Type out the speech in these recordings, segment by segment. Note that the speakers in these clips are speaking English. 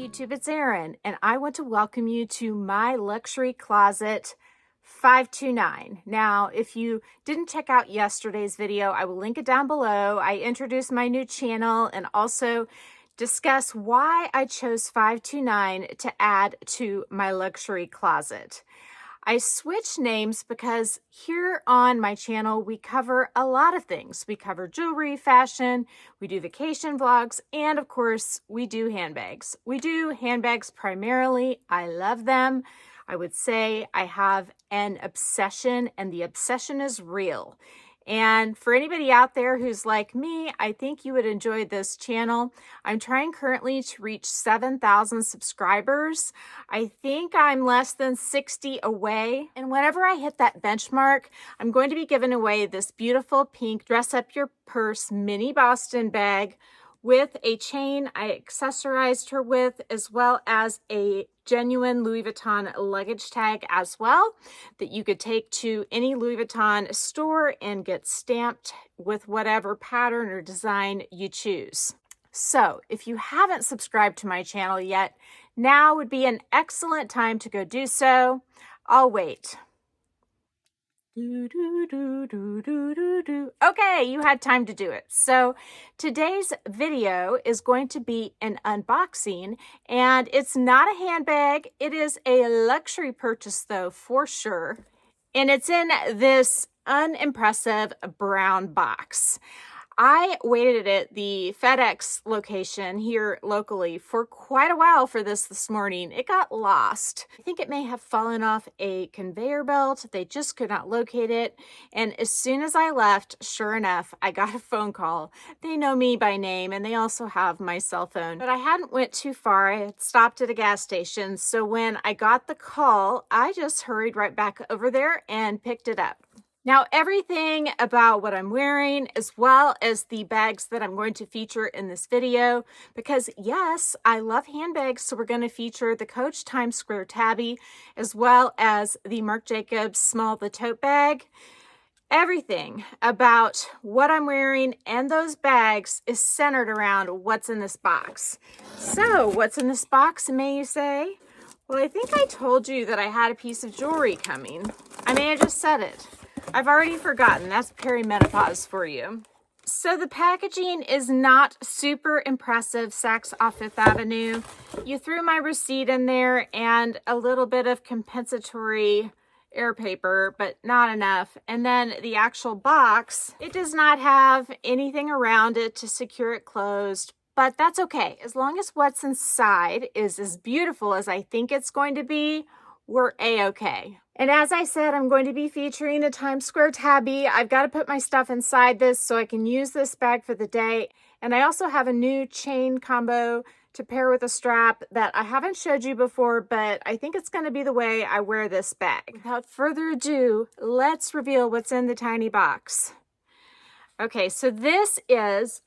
YouTube, it's Erin, and I want to welcome you to my luxury closet 529. Now, if you didn't check out yesterday's video, I will link it down below. I introduced my new channel and also discuss why I chose 529 to add to my luxury closet. I switched names because here on my channel, we cover a lot of things. We cover jewelry, fashion, we do vacation vlogs, and of course, we do handbags. We do handbags primarily. I love them. I would say I have an obsession, and the obsession is real. And for anybody out there who's like me, I think you would enjoy this channel. I'm trying currently to reach 7,000 subscribers. I think I'm less than 60 away. And whenever I hit that benchmark, I'm going to be giving away this beautiful pink dress up your purse mini Boston bag with a chain I accessorized her with, as well as a genuine Louis Vuitton luggage tag as well, that you could take to any Louis Vuitton store and get stamped with whatever pattern or design you choose. So if you haven't subscribed to my channel yet, now would be an excellent time to go do so. I'll wait. Okay, you had time to do it. So today's video is going to be an unboxing, and it's not a handbag. It is a luxury purchase though, for sure. And it's in this unimpressive brown box. I waited at the FedEx location here locally for quite a while for this morning. It got lost. I think it may have fallen off a conveyor belt. They just could not locate it. And as soon as I left, sure enough, I got a phone call. They know me by name, and they also have my cell phone. But I hadn't went too far. I had stopped at a gas station. So when I got the call, I just hurried right back over there and picked it up. Now, everything about what I'm wearing, as well as the bags that I'm going to feature in this video, because yes, I love handbags, so we're going to feature the Coach Times Square Tabby, as well as the Marc Jacobs Small the Tote Bag. Everything about what I'm wearing and those bags is centered around what's in this box. So, what's in this box, may you say? Well, I think I told you that I had a piece of jewelry coming. I may have just said it. I've already forgotten. That's perimenopause for you. So the packaging is not super impressive. Saks off Fifth Avenue. You threw my receipt in there and a little bit of compensatory air paper, but not enough. And then the actual box, it does not have anything around it to secure it closed, but that's okay. As long as what's inside is as beautiful as I think it's going to be, we're a-okay. And as I said, I'm going to be featuring a Times Square Tabby. I've got to put my stuff inside this so I can use this bag for the day. And I also have a new chain combo to pair with a strap that I haven't showed you before, but I think it's going to be the way I wear this bag. Without further ado, let's reveal what's in the tiny box. Okay, so this is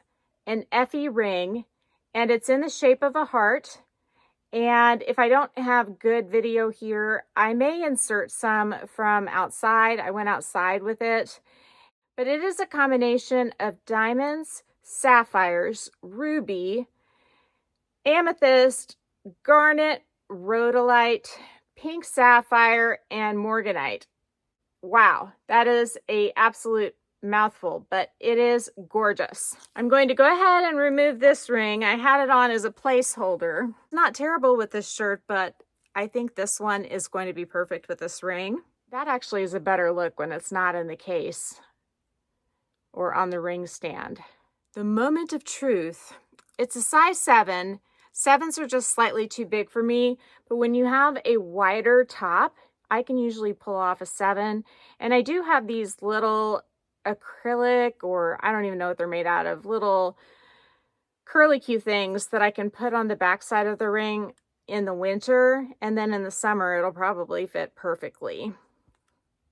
an Effy ring, and it's in the shape of a heart. And if I don't have good video here, I may insert some from outside. I went outside with it. But it is a combination of diamonds, sapphires, ruby, amethyst, garnet, rhodolite, pink sapphire, and morganite. Wow, that is an absolute mouthful, but it is gorgeous. I'm going to go ahead and remove this ring. I had it on as a placeholder. Not terrible with this shirt, but I think this one is going to be perfect with this ring. That actually is a better look when it's not in the case or on the ring stand. The moment of truth. It's a size 7. 7s are just slightly too big for me, but when you have a wider top, I can usually pull off a 7. And I do have these little acrylic, or I don't even know what they're made out of, little curlicue things that I can put on the back side of the ring in the winter, and then in the summer it'll probably fit perfectly.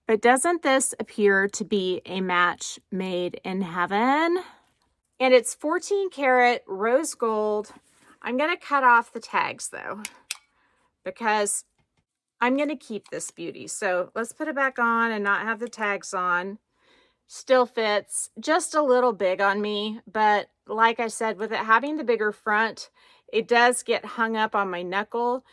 But doesn't this appear to be a match made in heaven? And it's 14 karat rose gold. I'm going to cut off the tags though, because I'm going to keep this beauty. So let's put it back on and not have the tags on. Still fits, just a little big on me, but like I said, with it having the bigger front, it does get hung up on my knuckle,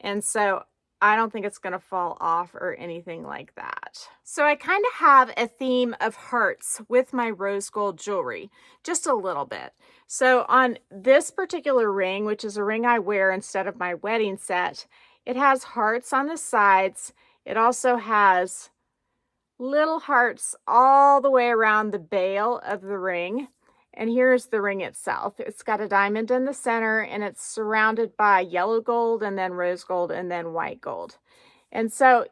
and so I don't think it's going to fall off or anything like that. So I kind of have a theme of hearts with my rose gold jewelry, just a little bit. So on this particular ring, which is a ring I wear instead of my wedding set, it has hearts on the sides. It also has little hearts all the way around the bail of the ring. And here's the ring itself. It's got a diamond in the center, and it's surrounded by yellow gold and then rose gold and then white gold. And so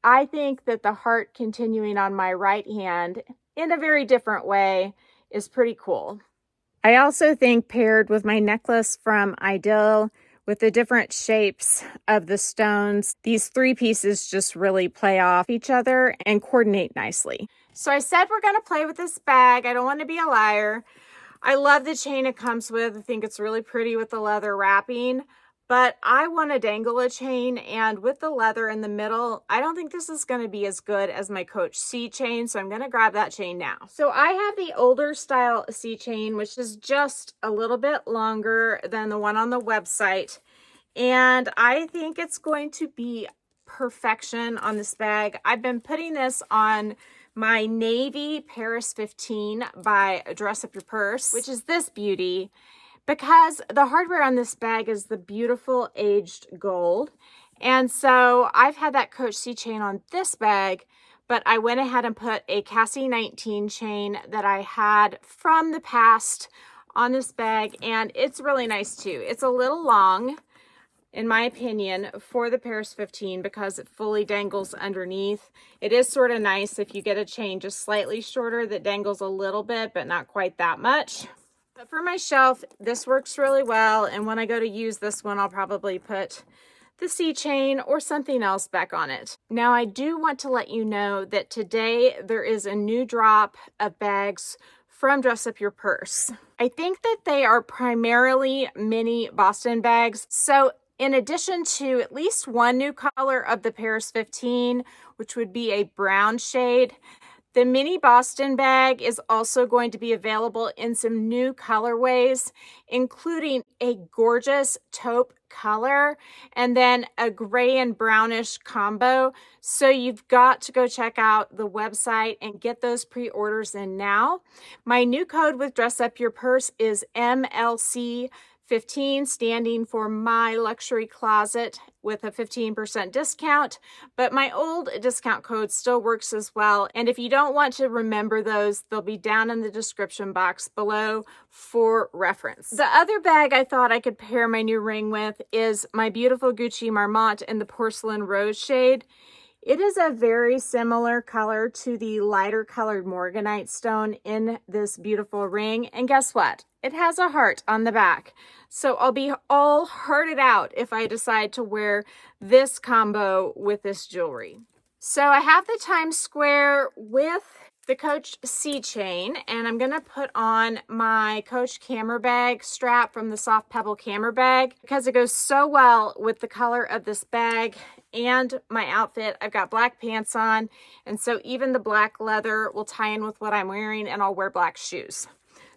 I think that the heart continuing on my right hand in a very different way is pretty cool. I also think paired with my necklace from Ideal with the different shapes of the stones, these three pieces just really play off each other and coordinate nicely. So I said we're going to play with this bag. I don't want to be a liar. I love the chain it comes with. I think it's really pretty with the leather wrapping, but I want to dangle a chain, and with the leather in the middle, I don't think this is going to be as good as my Coach C chain, so I'm going to grab that chain now. So I have the older style C chain, which is just a little bit longer than the one on the website, and I think it's going to be perfection on this bag. I've been putting this on my navy Paris 15 by Dress Up Your Purse, which is this beauty, because the hardware on this bag is the beautiful aged gold. And so I've had that Coach C chain on this bag, but I went ahead and put a Cassie 19 chain that I had from the past on this bag, and it's really nice too. It's a little long, in my opinion, for the Paris 15 because it fully dangles underneath. It is sort of nice if you get a chain just slightly shorter that dangles a little bit, but not quite that much. But for my shelf, this works really well. And when I go to use this one, I'll probably put the C chain or something else back on it. Now, I do want to let you know that today there is a new drop of bags from Dress Up Your Purse. I think that they are primarily mini Boston bags. So in addition to at least one new color of the Paris 15, which would be a brown shade, the mini Boston bag is also going to be available in some new colorways, including a gorgeous taupe color and then a gray and brownish combo. So you've got to go check out the website and get those pre-orders in now. My new code with Dress Up Your Purse is MLC 15, standing for My Luxury Closet, with a 15% discount, but my old discount code still works as well. And if you don't want to remember those, they'll be down in the description box below for reference. The other bag I thought I could pair my new ring with is my beautiful Gucci Marmont in the porcelain rose shade. It is a very similar color to the lighter colored morganite stone in this beautiful ring. And guess what? It has a heart on the back. So I'll be all hearted out if I decide to wear this combo with this jewelry. So I have the Times Square with the Coach C chain, and I'm going to put on my Coach camera bag strap from the Soft Pebble camera bag because it goes so well with the color of this bag and my outfit. I've got black pants on, and so even the black leather will tie in with what I'm wearing, and I'll wear black shoes.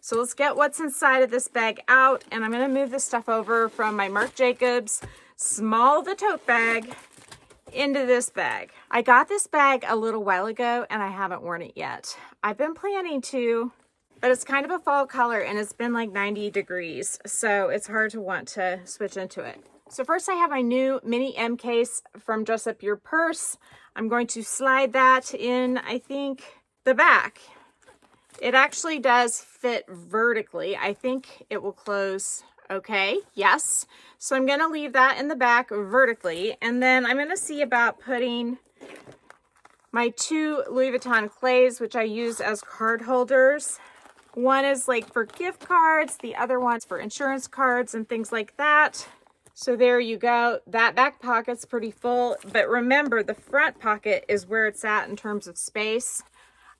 So let's get what's inside of this bag out, and I'm going to move this stuff over from my Marc Jacobs small the tote bag into this bag. I got this bag a little while ago and I haven't worn it yet. I've been planning to, but it's kind of a fall color and it's been like 90 degrees, so it's hard to want to switch into it. So first I have my new mini M case from Dress Up Your Purse. I'm going to slide that in, I think, the back. It actually does fit vertically. I think it will close okay, yes. So I'm going to leave that in the back vertically, and then I'm going to see about putting my two Louis Vuitton clays, which I use as card holders. One is like for gift cards, the other one's for insurance cards and things like that. So there you go. That back pocket's pretty full, but remember the front pocket is where it's at in terms of space.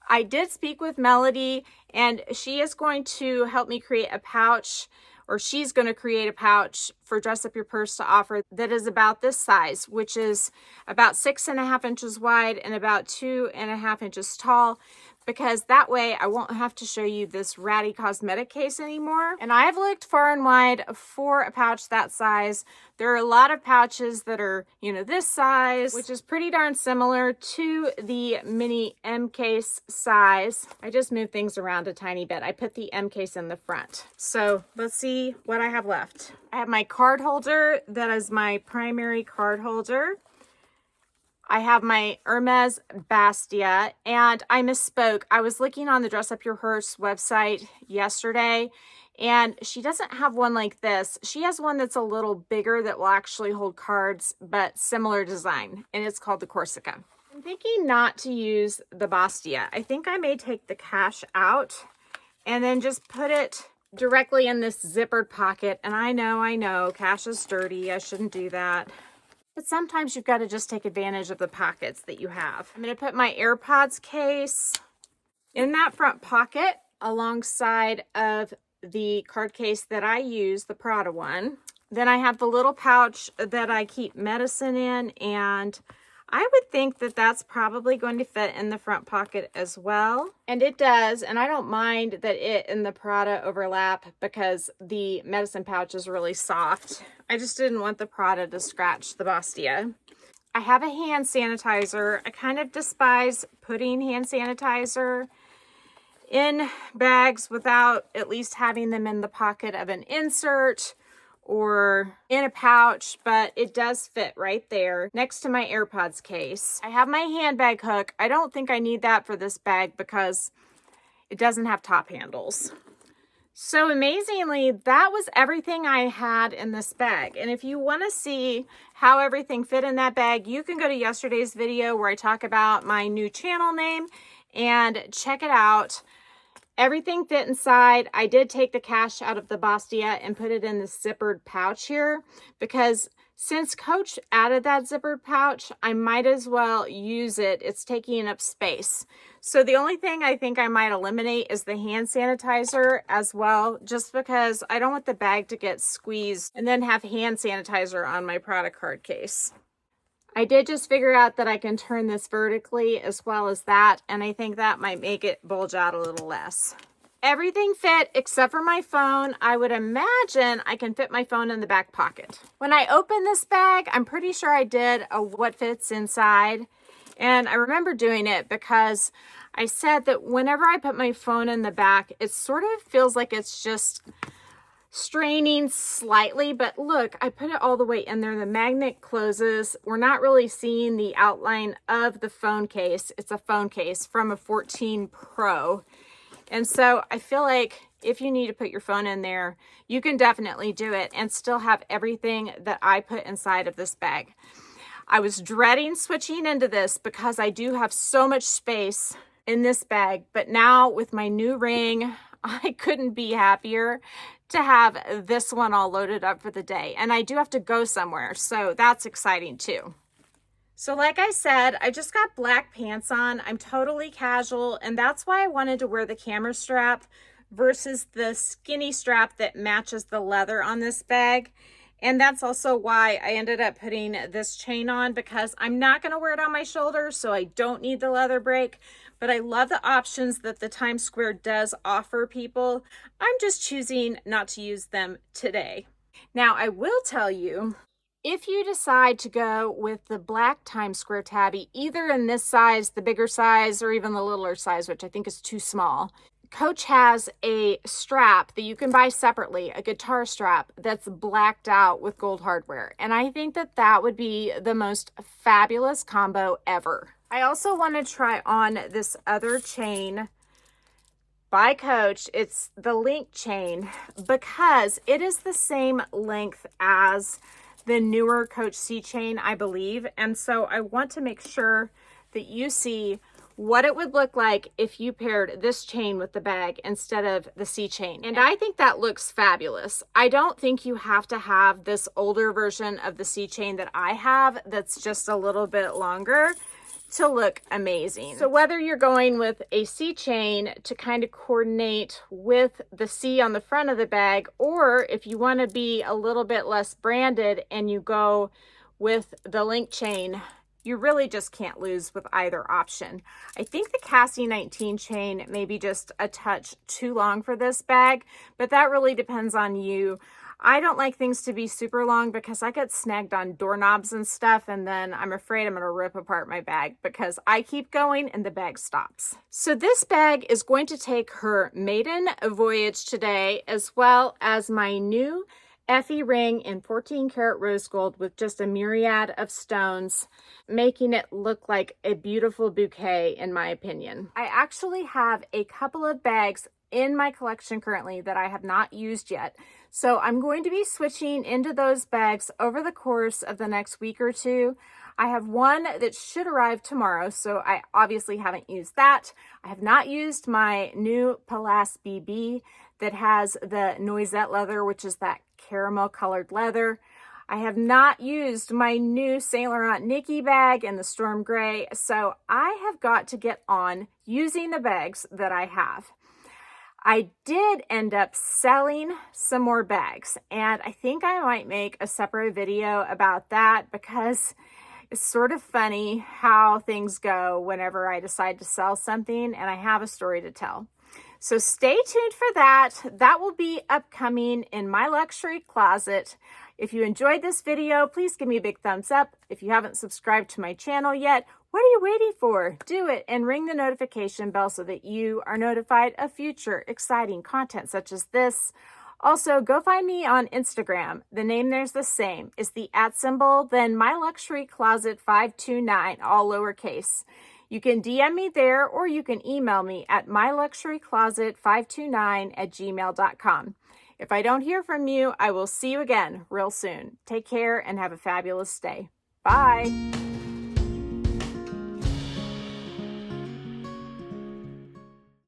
I did speak with Melody, and she is going to help me create a pouch, or she's going to create a pouch for Dress Up Your Purse to offer that is about this size, which is about 6.5 inches wide and about 2.5 inches tall. because that way I won't have to show you this ratty cosmetic case anymore. And I've looked far and wide for a pouch that size. There are a lot of pouches that are, you know, this size, which is pretty darn similar to the mini M case size. I just moved things around a tiny bit. I put the M case in the front. So let's see what I have left. I have my card holder. That is my primary card holder. I have my Hermes Bastia, and I misspoke. I was looking on the Dress Up Your Hearse website yesterday, and she doesn't have one like this. She has one that's a little bigger that will actually hold cards, but similar design, and it's called the Corsica. I'm thinking not to use the Bastia. I think I may take the cash out and then just put it directly in this zippered pocket. And I know, cash is dirty. I shouldn't do that. But sometimes you've got to just take advantage of the pockets that you have. I'm going to put my AirPods case in that front pocket alongside of the card case that I use, the Prada one. Then I have the little pouch that I keep medicine in, and I would think that that's probably going to fit in the front pocket as well. And it does, and I don't mind that it and the Prada overlap because the medicine pouch is really soft. I just didn't want the Prada to scratch the Bastia. I have a hand sanitizer. I kind of despise putting hand sanitizer in bags without at least having them in the pocket of an insert or in a pouch, but it does fit right there next to my AirPods case. I have my handbag hook. I don't think I need that for this bag because it doesn't have top handles. So amazingly, that was everything I had in this bag. And if you want to see how everything fit in that bag, you can go to yesterday's video where I talk about my new channel name and check it out. Everything fit inside. I did take the cash out of the Bastia and put it in the zippered pouch here because since Coach added that zippered pouch, I might as well use it. It's taking up space. So the only thing I think I might eliminate is the hand sanitizer as well, just because I don't want the bag to get squeezed and then have hand sanitizer on my product card case. I did just figure out that I can turn this vertically as well as that, and I think that might make it bulge out a little less. Everything fit except for my phone. I would imagine I can fit my phone in the back pocket. When I opened this bag, I'm pretty sure I did a what fits inside, and I remember doing it because I said that whenever I put my phone in the back, it sort of feels like it's just straining slightly, but look, I put it all the way in there. The magnet closes. We're not really seeing the outline of the phone case. It's a phone case from a 14 Pro. And so I feel like if you need to put your phone in there, you can definitely do it and still have everything that I put inside of this bag. I was dreading switching into this because I do have so much space in this bag, but now with my new ring, I couldn't be happier to have this one all loaded up for the day. And I do have to go somewhere, so that's exciting too. So like I said, I just got black pants on. I'm totally casual, and that's why I wanted to wear the camera strap versus the skinny strap that matches the leather on this bag. And that's also why I ended up putting this chain on, because I'm not going to wear it on my shoulder, so I don't need the leather break. But I love the options that the Times Square does offer people. I'm just choosing not to use them today. Now, I will tell you, if you decide to go with the black Times Square Tabby, either in this size, the bigger size, or even the littler size, which I think is too small, Coach has a strap that you can buy separately, a guitar strap that's blacked out with gold hardware. And I think that that would be the most fabulous combo ever. I also want to try on this other chain by Coach. It's the link chain because it is the same length as the newer Coach C chain, I believe. And so I want to make sure that you see what it would look like if you paired this chain with the bag instead of the C chain. And I think that looks fabulous. I don't think you have to have this older version of the C chain that I have that's just a little bit longer to look amazing. So whether you're going with a C chain to kind of coordinate with the C on the front of the bag, or if you want to be a little bit less branded and you go with the link chain You really just can't lose with either option. I think the Cassie 19 chain may be just a touch too long for this bag, but that really depends on you. I don't like things to be super long because I get snagged on doorknobs and stuff, and then I'm afraid I'm going to rip apart my bag because I keep going and the bag stops. So this bag is going to take her maiden voyage today, as well as my new Effy ring in 14 karat rose gold with just a myriad of stones, making it look like a beautiful bouquet in my opinion. I actually have a couple of bags in my collection currently that I have not used yet. So I'm going to be switching into those bags over the course of the next week or two. I have one that should arrive tomorrow, so I obviously haven't used that. I have not used my new Palace BB that has the noisette leather, which is that caramel colored leather. I have not used my new Saint Laurent Nikki bag in the Storm Gray, so I have got to get on using the bags that I have. I did end up selling some more bags, and I think I might make a separate video about that because it's sort of funny how things go whenever I decide to sell something and I have a story to tell. So stay tuned for that. That will be upcoming in my luxury closet. If you enjoyed this video, please give me a big thumbs up. If you haven't subscribed to my channel yet, what are you waiting for? Do it and ring the notification bell so that you are notified of future exciting content such as this. Also, go find me on Instagram. The name there's the same. It's the @ then my luxury closet 529, all lowercase. You can DM me there or you can email me at myluxurycloset529@gmail.com. If I don't hear from you, I will see you again real soon. Take care and have a fabulous day. Bye.